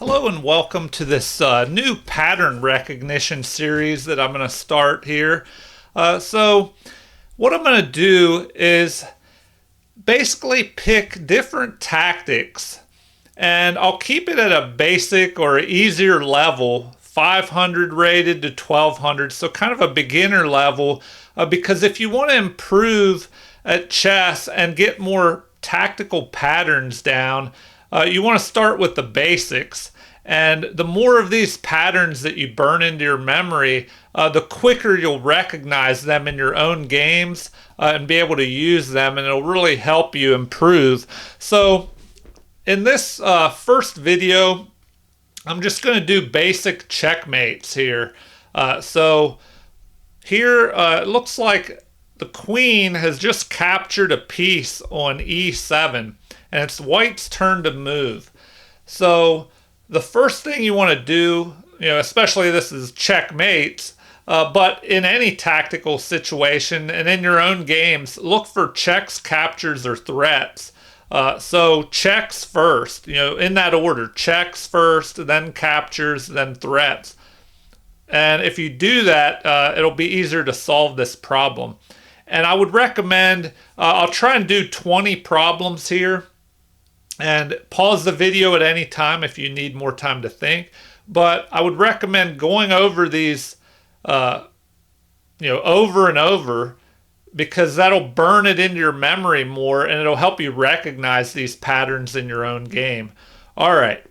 Hello and welcome to this new pattern recognition series that I'm going to start here. So what I'm going to do is basically pick different tactics, and I'll keep it at a basic or easier level, 500 rated to 1200, so kind of a beginner level, because if you want to improve at chess and get more tactical patterns down, you want to start with the basics. And the more of these patterns that you burn into your memory, the quicker you'll recognize them in your own games and be able to use them, and it'll really help you improve. So in this first video, I'm just going to do basic checkmates here. So here it looks like the queen has just captured a piece on e7, and it's white's turn to move. So the first thing you want to do, especially this is checkmates, but in any tactical situation and in your own games, look for checks, captures, or threats. So checks first, in that order: checks first, then captures, then threats. And if you do that, it'll be easier to solve this problem. And I would recommend, I'll try and do 20 problems here, and pause the video at any time if you need more time to think. But I would recommend going over these, over and over, because that'll burn it into your memory more, and it'll help you recognize these patterns in your own game. All right.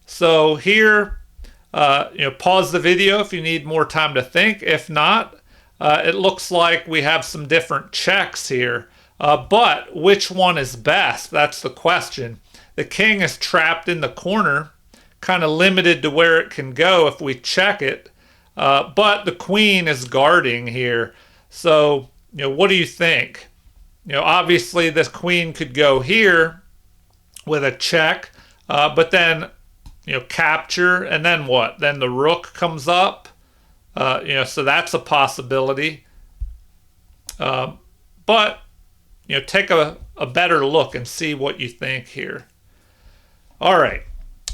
So here, pause the video if you need more time to think. If not, it looks like we have some different checks here. But which one is best? That's the question. The king is trapped in the corner, kind of limited to where it can go if we check it. But the queen is guarding here. So, what do you think? Obviously this queen could go here with a check, but then, capture, and then what? Then the rook comes up. So that's a possibility. But, take a better look and see what you think here. All right.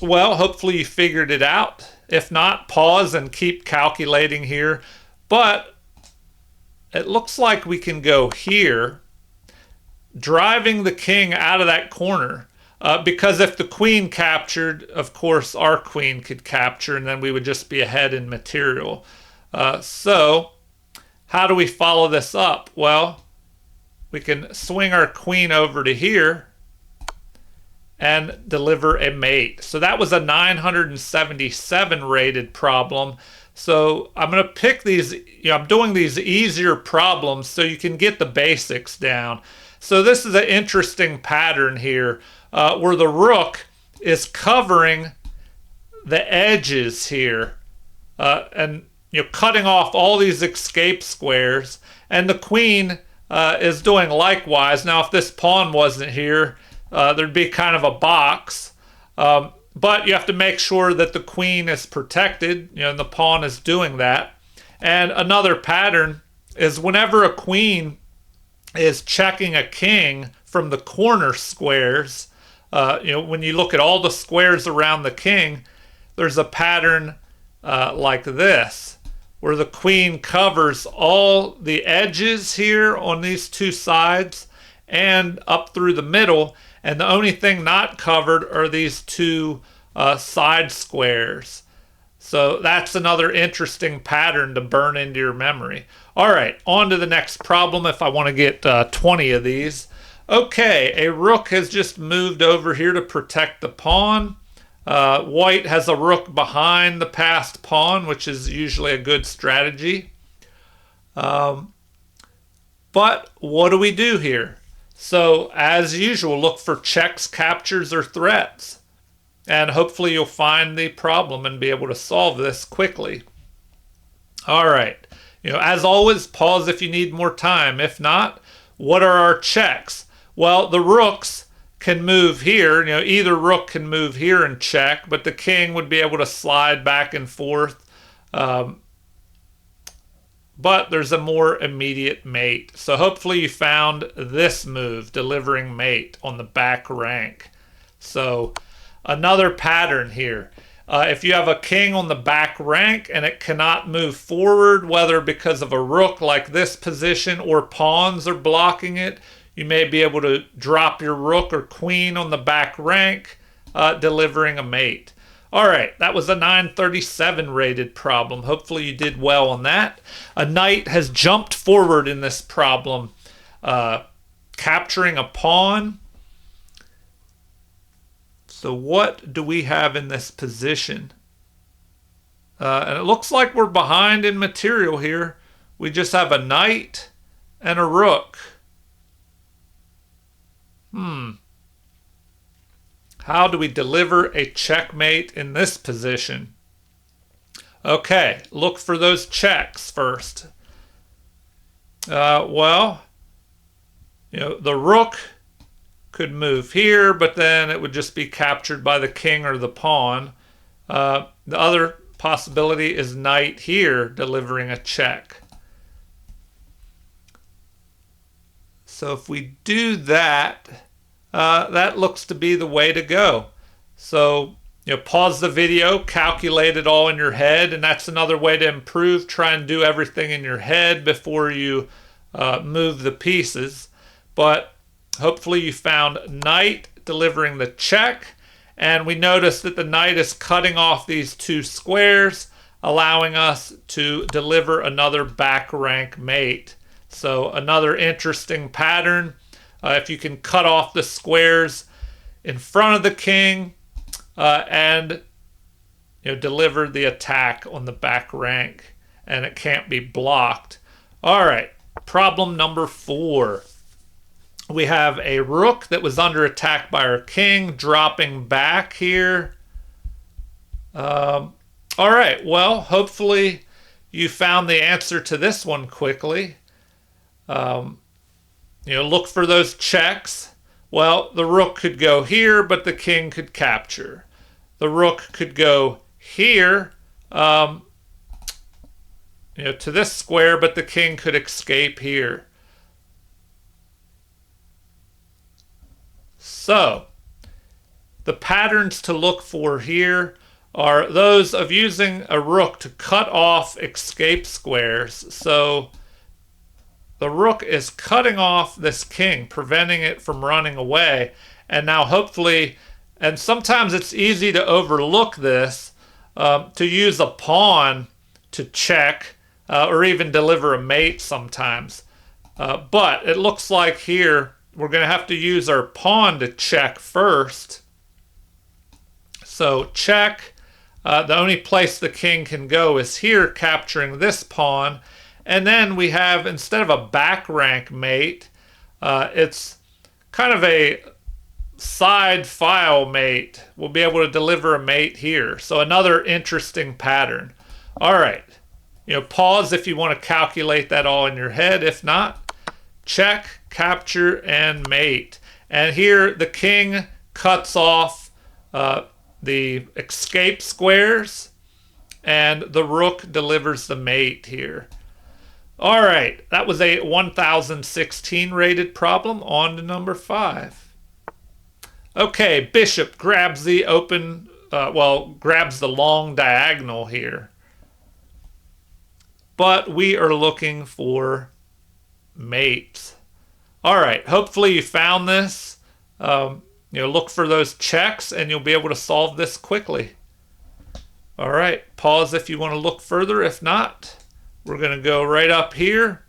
Well, hopefully you figured it out. If not, pause and keep calculating here. But it looks like we can go here, driving the king out of that corner. Because if the queen captured, of course, our queen could capture, and then we would just be ahead in material. So how do we follow this up? Well, we can swing our queen over to here and deliver a mate. So that was a 977 rated problem. So I'm going to pick these, I'm doing these easier problems so you can get the basics down. So this is an interesting pattern here, where the rook is covering the edges here, and cutting off all these escape squares, and the queen is doing likewise. Now if this pawn wasn't here, there'd be kind of a box, but you have to make sure that the queen is protected, and the pawn is doing that. And another pattern is whenever a queen is checking a king from the corner squares, when you look at all the squares around the king, there's a pattern like this, where the queen covers all the edges here on these two sides and up through the middle, and the only thing not covered are these two side squares. So that's another interesting pattern to burn into your memory. All right, on to the next problem if I want to get 20 of these. Okay, a rook has just moved over here to protect the pawn. White has a rook behind the passed pawn, which is usually a good strategy. But what do we do here? So, as usual, look for checks, captures, or threats. And hopefully you'll find the problem and be able to solve this quickly. All right. As always, pause if you need more time. If not, what are our checks? Well, the rooks can move here. Either rook can move here and check, but the king would be able to slide back and forth. But there's a more immediate mate. So hopefully you found this move, delivering mate on the back rank. So another pattern here. If you have a king on the back rank and it cannot move forward, whether because of a rook like this position or pawns are blocking it, you may be able to drop your rook or queen on the back rank, delivering a mate. All right, that was a 937 rated problem. Hopefully you did well on that. A knight has jumped forward in this problem, capturing a pawn. So what do we have in this position? And it looks like we're behind in material here. We just have a knight and a rook. How do we deliver a checkmate in this position? Okay, look for those checks first. Well, the rook could move here, but then it would just be captured by the king or the pawn. The other possibility is knight here delivering a check. So if we do that, that looks to be the way to go. So pause the video, calculate it all in your head, and that's another way to improve. Try and do everything in your head before you move the pieces. But hopefully you found knight delivering the check, and we notice that the knight is cutting off these two squares, allowing us to deliver another back rank mate. So another interesting pattern. If you can cut off the squares in front of the king and deliver the attack on the back rank, and it can't be blocked. All right, problem number 4. We have a rook that was under attack by our king, dropping back here. All right, well, hopefully you found the answer to this one quickly. Look for those checks. Well, the rook could go here, but the king could capture. The rook could go here, to this square, but the king could escape here. So, the patterns to look for here are those of using a rook to cut off escape squares. So, the rook is cutting off this king, preventing it from running away. And now hopefully, and sometimes it's easy to overlook this, to use a pawn to check or even deliver a mate sometimes. But it looks like here we're going to have to use our pawn to check first. So check. The only place the king can go is here, capturing this pawn. And then we have, instead of a back rank mate, it's kind of a side file mate. We'll be able to deliver a mate here. So another interesting pattern. All right. Pause if you want to calculate that all in your head. If not, check, capture, and mate. And here the king cuts off the escape squares, and the rook delivers the mate here. All right, that was a 1016 rated problem. On to number 5. Okay, bishop grabs the grabs the long diagonal here. But we are looking for mates. All right, hopefully you found this. Look for those checks and you'll be able to solve this quickly. All right, pause if you want to look further. If not, we're going to go right up here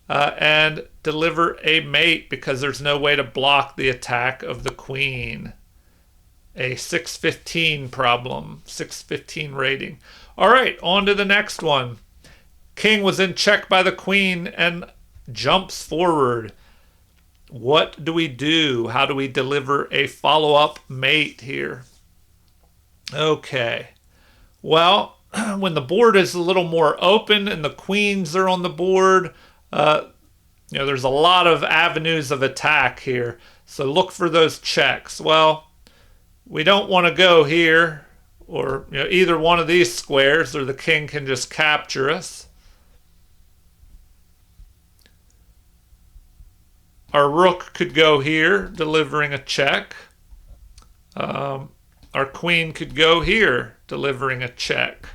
and deliver a mate because there's no way to block the attack of the queen. A 615 problem, 615 rating. All right, on to the next one. King was in check by the queen and jumps forward. What do we do? How do we deliver a follow-up mate here? Okay. Well, when the board is a little more open and the queens are on the board, there's a lot of avenues of attack here. So look for those checks. Well, we don't want to go here or either one of these squares, or the king can just capture us. Our rook could go here, delivering a check. our queen could go here, delivering a check.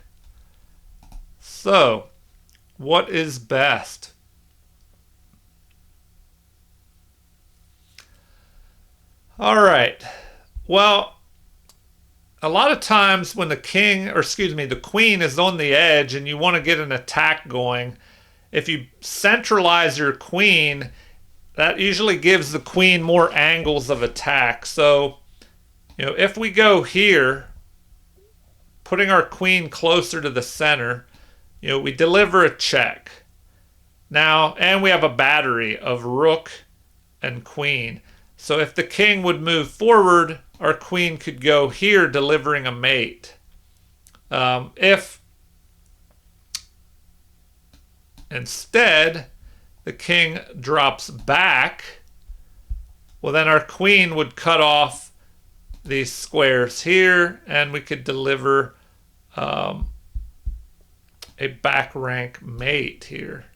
So, what is best? All right. Well, a lot of times when the queen is on the edge and you want to get an attack going, if you centralize your queen, that usually gives the queen more angles of attack. So, if we go here, putting our queen closer to the center, we deliver a check. Now, and we have a battery of rook and queen. So if the king would move forward, our queen could go here, delivering a mate. If instead the king drops back, well, then our queen would cut off these squares here, and we could deliver a back rank mate here.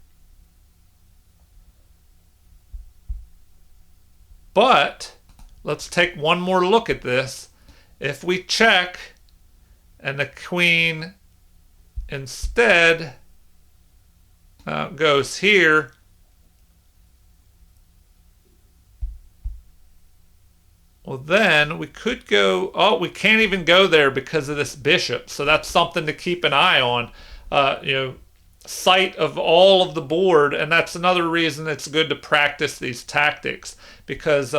But let's take one more look at this. If we check and the queen instead goes here, well, then we could go, oh, we can't even go there because of this bishop. So that's something to keep an eye on. Sight of all of the board, and that's another reason it's good to practice these tactics, because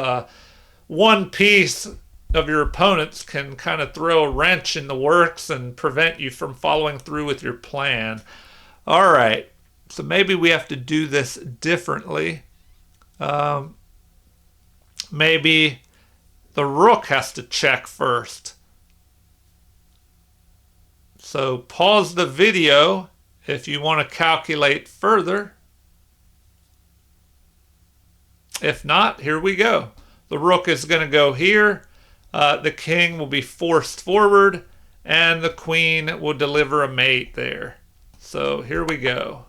one piece of your opponent's can kind of throw a wrench in the works and prevent you from following through with your plan. All right, so maybe we have to do this differently. Maybe the rook has to check first. So pause the video if you want to calculate further. If not, here we go. The rook is going to go here. The king will be forced forward, and the queen will deliver a mate there. So here we go.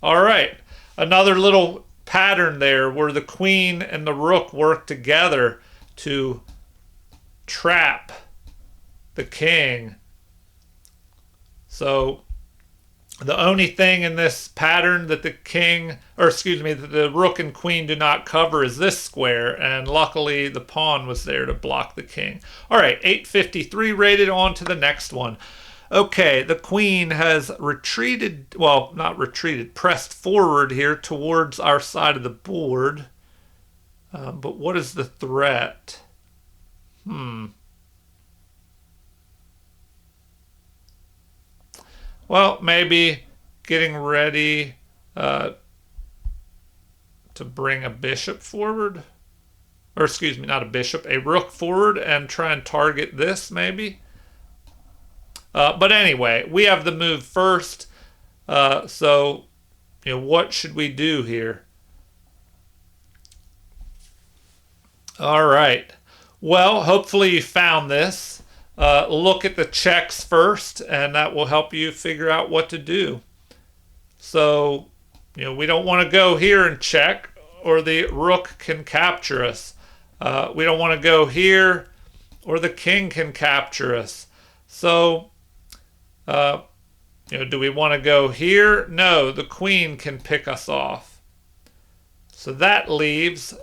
All right, another little pattern there where the queen and the rook work together to trap the king. So the only thing in this pattern that that the rook and queen do not cover is this square, and luckily the pawn was there to block the king. All right, 853 rated. On to the next one. Okay, the queen has retreated, well, not retreated, pressed forward here towards our side of the board. But what is the threat? Well, maybe getting ready to bring a bishop forward. Or excuse me, not a bishop, a rook forward and try and target this maybe. But anyway, we have the move first. So, what should we do here? All right. Well, hopefully you found this. Look at the checks first, and that will help you figure out what to do. So, we don't want to go here and check, or the rook can capture us. We don't want to go here, or the king can capture us. So, do we want to go here? No, the queen can pick us off. So that leaves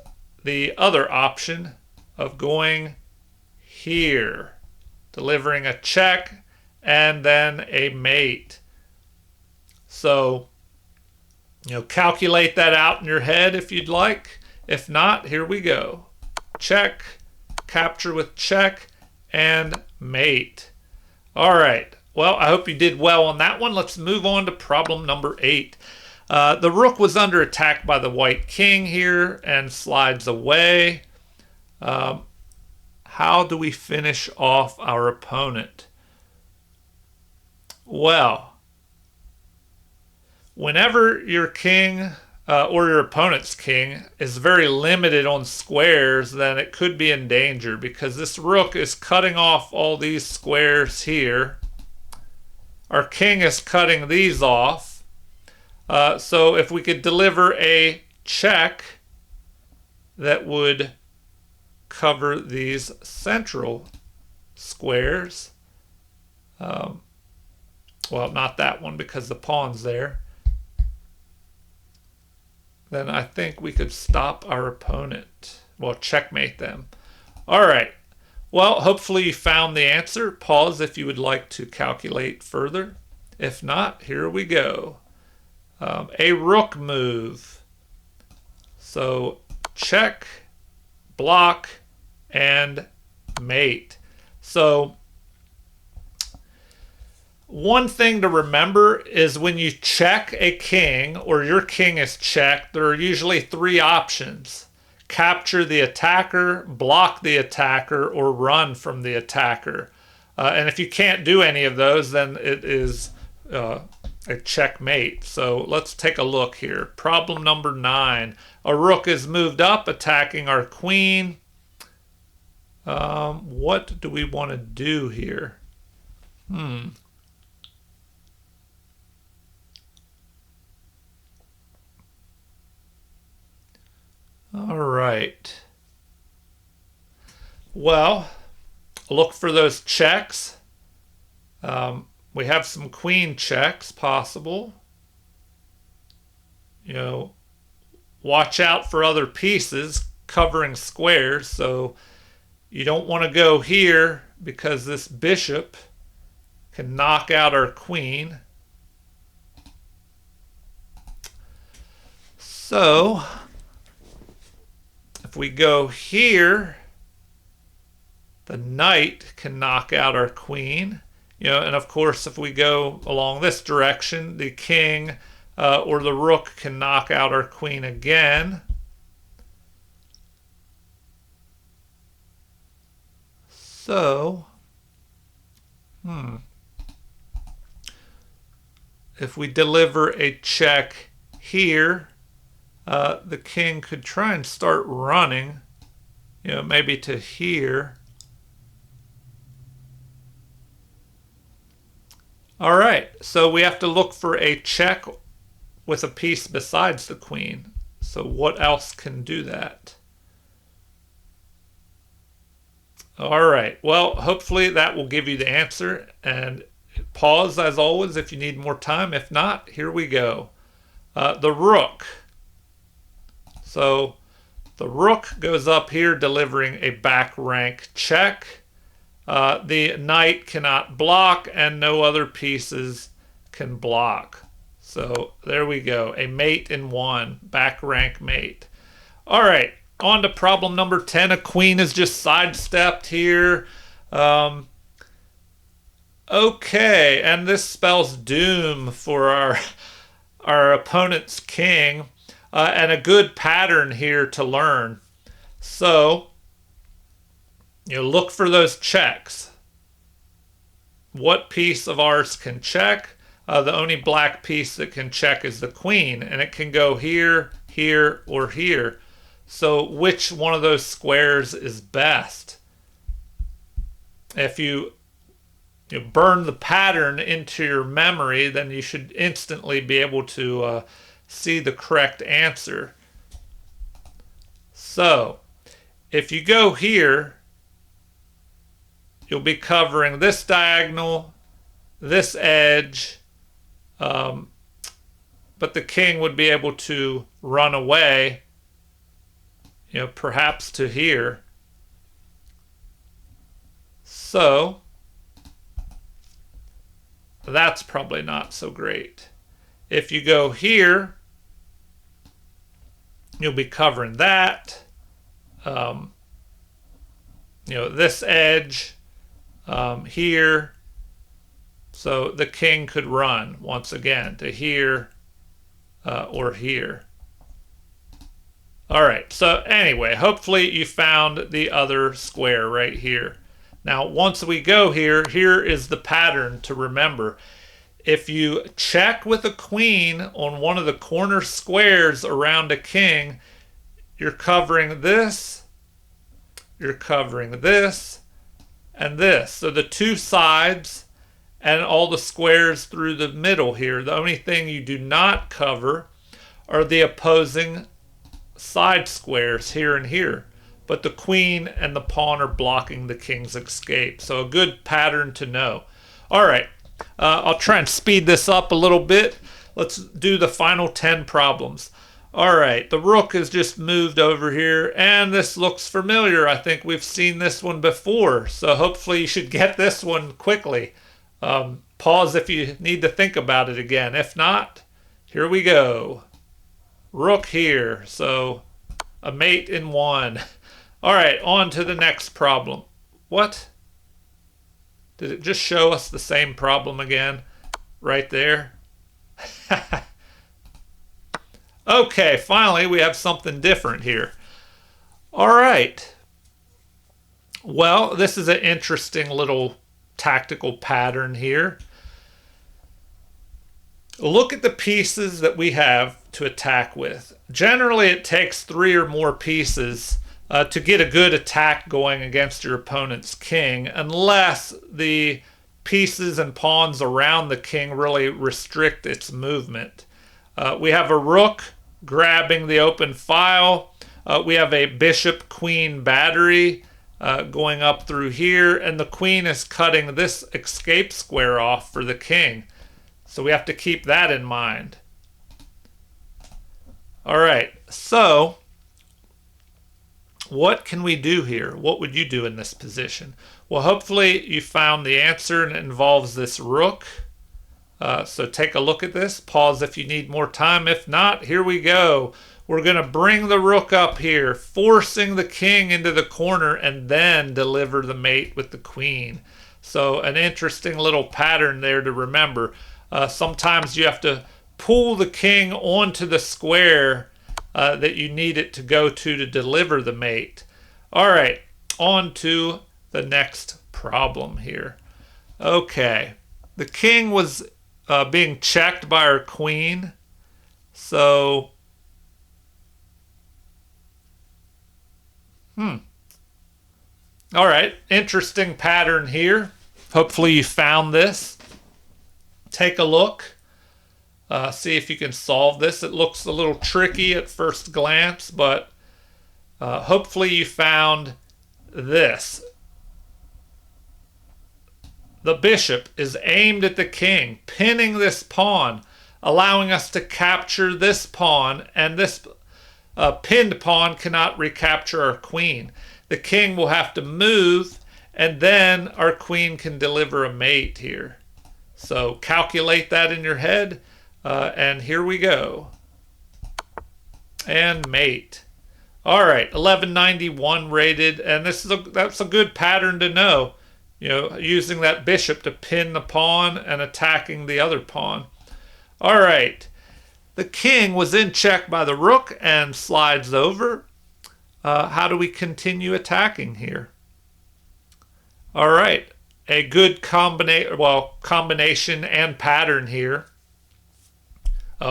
the other option of going here, delivering a check and then a mate. So, calculate that out in your head if you'd like. If not, here we go. Check, capture with check, and mate. All right. Well, I hope you did well on that one. Let's move on to problem number 8. The rook was under attack by the white king here and slides away. How do we finish off our opponent? Well, whenever your king or your opponent's king is very limited on squares, then it could be in danger because this rook is cutting off all these squares here. Our king is cutting these off. So if we could deliver a check that would cover these central squares. Well, not that one because the pawn's there. Then I think we could stop our opponent. Well, checkmate them. All right. Well, hopefully you found the answer. Pause if you would like to calculate further. If not, here we go. A rook move. So check, block, and mate. So one thing to remember is when you check a king or your king is checked, there are usually three options. Capture the attacker, block the attacker, or run from the attacker. And if you can't do any of those, then it is a checkmate. So let's take a look here. Problem number 9. A rook is moved up, attacking our queen. What do we want to do here? All right. Well, look for those checks. We have some queen checks possible. You know, watch out for other pieces covering squares. So you don't want to go here because this bishop can knock out our queen. So if we go here, the knight can knock out our queen. You know, and of course, if we go along this direction, the king or the rook can knock out our queen again. So, if we deliver a check here, the king could try and start running, you know, maybe to here. All right, so we have to look for a check with a piece besides the queen. So what else can do that? All right, well, hopefully that will give you the answer. And pause as always if you need more time. If not, here we go. The rook. So the rook goes up here delivering a back rank check. The knight cannot block and no other pieces can block. So there we go. A mate in 1, back rank mate. All right, on to problem number 10. A queen is just sidestepped here. Okay, and this spells doom for our opponent's king. And a good pattern here to learn. So, you look for those checks. What piece of ours can check? The only black piece that can check is the queen, and it can go here, here, or here. So which one of those squares is best? If you burn the pattern into your memory, then you should instantly be able to see the correct answer. So if you go here, you'll be covering this diagonal, this edge, but the king would be able to run away, you know, perhaps to here. So that's probably not so great. If you go here, you'll be covering that, you know, this edge, here. So the king could run once again to here or here. All right, so anyway, hopefully you found the other square right here. Now, once we go here, here is the pattern to remember. If you check with a queen on one of the corner squares around a king, you're covering this, you're covering this, and this. So the two sides and all the squares through the middle here. The only thing you do not cover are the opposing side squares here and here. but the queen and the pawn are blocking the king's escape. So a good pattern to know. All right, I'll try and speed this up a little bit. Let's do the final 10 problems. All right, the rook has just moved over here, and this looks familiar. I think we've seen this one before, so hopefully you should get this one quickly. Pause if you need to think about it again. If not, here we go. Rook here, so a mate in one. All right, on to the next problem. What? Did it just show us the same problem again? Right there? Okay, finally we have something different here. All right. Well, this is an interesting little tactical pattern here. Look at the pieces that we have to attack with. Generally, it takes 3 or more pieces to get a good attack going against your opponent's king, unless the pieces and pawns around the king really restrict its movement. We have a rook grabbing the open file. We have a bishop-queen battery going up through here, and the queen is cutting this escape square off for the king. So we have to keep that in mind. All right, so what can we do here? What would you do in this position? Well, hopefully you found the answer, and it involves this rook. So take a look at this. Pause if you need more time. If not, here we go. We're going to bring the rook up here, forcing the king into the corner, and then deliver the mate with the queen. So an interesting little pattern there to remember. Sometimes you have to pull the king onto the square that you need it to go to deliver the mate. All right, on to the next problem here. Okay, the king was being checked by our queen. So, all right, interesting pattern here. Hopefully you found this. Take a look. See if you can solve this. It looks a little tricky at first glance, but hopefully you found this. The bishop is aimed at the king, pinning this pawn, allowing us to capture this pawn, and this pinned pawn cannot recapture our queen. The king will have to move, and then our queen can deliver a mate here. So calculate that in your head, and here we go. And mate. All right, 1191 rated, and that's a good pattern to know. You know, using that bishop to pin the pawn and attacking the other pawn. All right, the king was in check by the rook and slides over. How do we continue attacking here? All right, a good combination and pattern here.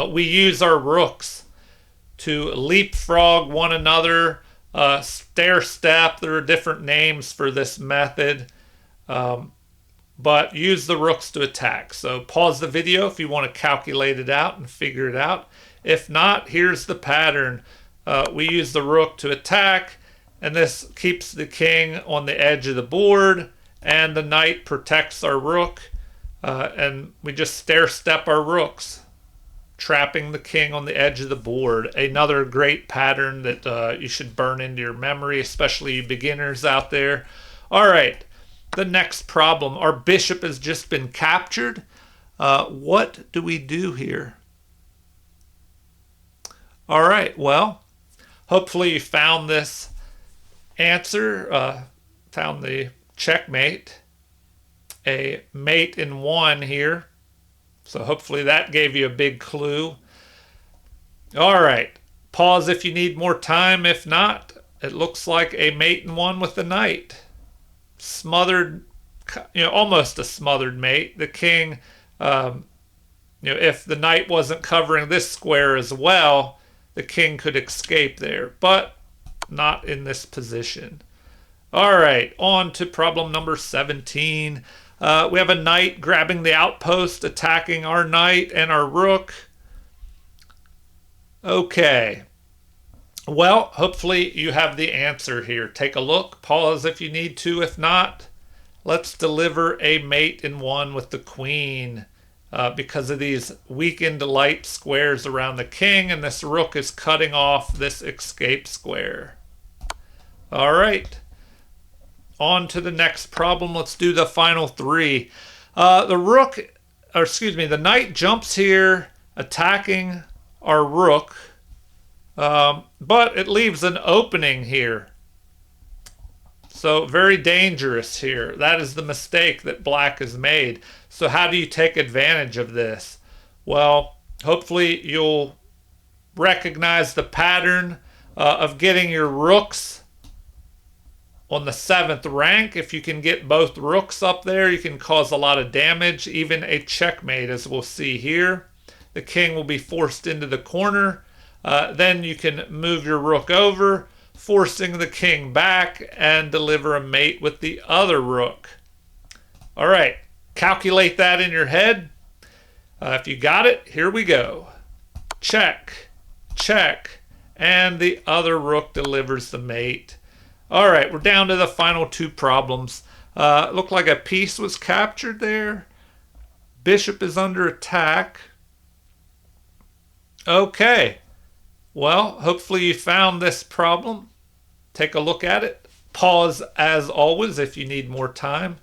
We use our rooks to leapfrog one another, stair step. There are different names for this method. But use the rooks to attack. So pause the video if you want to calculate it out and figure it out. If not, here's the pattern. We use the rook to attack, and this keeps the king on the edge of the board, and the knight protects our rook, and we just stair step our rooks, trapping the king on the edge of the board. Another great pattern that you should burn into your memory, especially you beginners out there. All right. The next problem, our bishop has just been captured. What do we do here? All right, well, hopefully you found this answer, found the checkmate, a mate in one here. So hopefully that gave you a big clue. All right, pause if you need more time. If not, it looks like a mate in one with the knight. Smothered, almost a smothered mate. The king, if the knight wasn't covering this square as well, the king could escape there, but not in this position. All right, on to problem number 17. We have a knight grabbing the outpost, attacking our knight and our rook. Okay. Well, hopefully you have the answer here. Take a look, pause if you need to. If not, let's deliver a mate in one with the queen because of these weakened light squares around the king, and this rook is cutting off this escape square. All right, on to the next problem. Let's do the final three. The knight jumps here, attacking our rook, but it leaves an opening here. So very dangerous here. That is the mistake that black has made. So how do you take advantage of this? Well, hopefully you'll recognize the pattern of getting your rooks on the 7th rank. If you can get both rooks up there, you can cause a lot of damage, even a checkmate, as we'll see here. The king will be forced into the corner. Then you can move your rook over, forcing the king back, and deliver a mate with the other rook. All right, calculate that in your head. If you got it, here we go. Check, check, and the other rook delivers the mate. All right, we're down to the final two problems. Looked like a piece was captured there. Bishop is under attack. Okay. Well, hopefully you found this problem. Take a look at it. Pause as always if you need more time.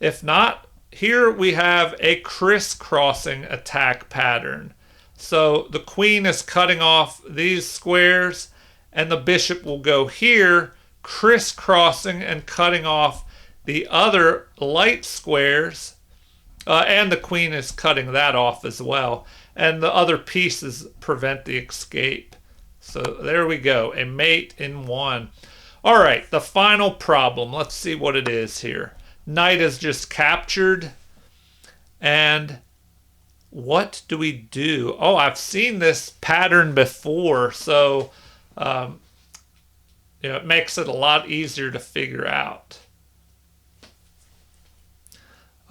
If not, here we have a crisscrossing attack pattern. So the queen is cutting off these squares, and the bishop will go here, crisscrossing and cutting off the other light squares, and the queen is cutting that off as well. And the other pieces prevent the escape. So there we go, a mate in one. All right, the final problem. Let's see what it is here. Knight is just captured. And what do we do? Oh, I've seen this pattern before, so it makes it a lot easier to figure out.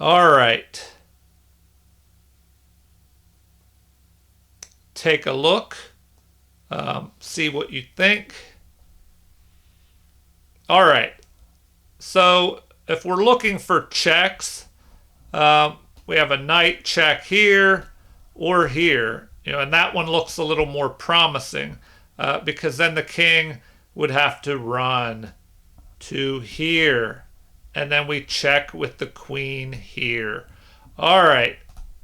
All right. Take a look, see what you think. All right, so if we're looking for checks, we have a knight check here or here, and that one looks a little more promising because then the king would have to run to here, and then we check with the queen here. All right,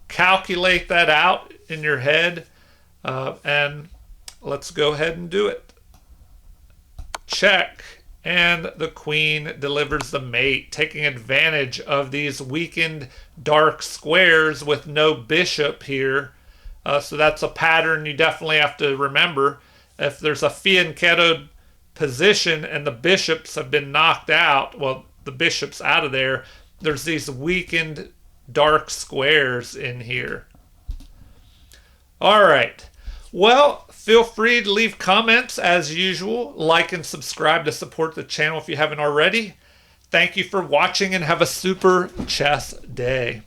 calculate that out in your head. And let's go ahead and do it. Check, and the queen delivers the mate, taking advantage of these weakened dark squares with no bishop here. So that's a pattern you definitely have to remember. If there's a fianchettoed position and the bishops have been knocked out, well, the bishop's out of there, there's these weakened dark squares in here. All right. Well, feel free to leave comments as usual. Like and subscribe to support the channel if you haven't already. Thank you for watching and have a super chess day.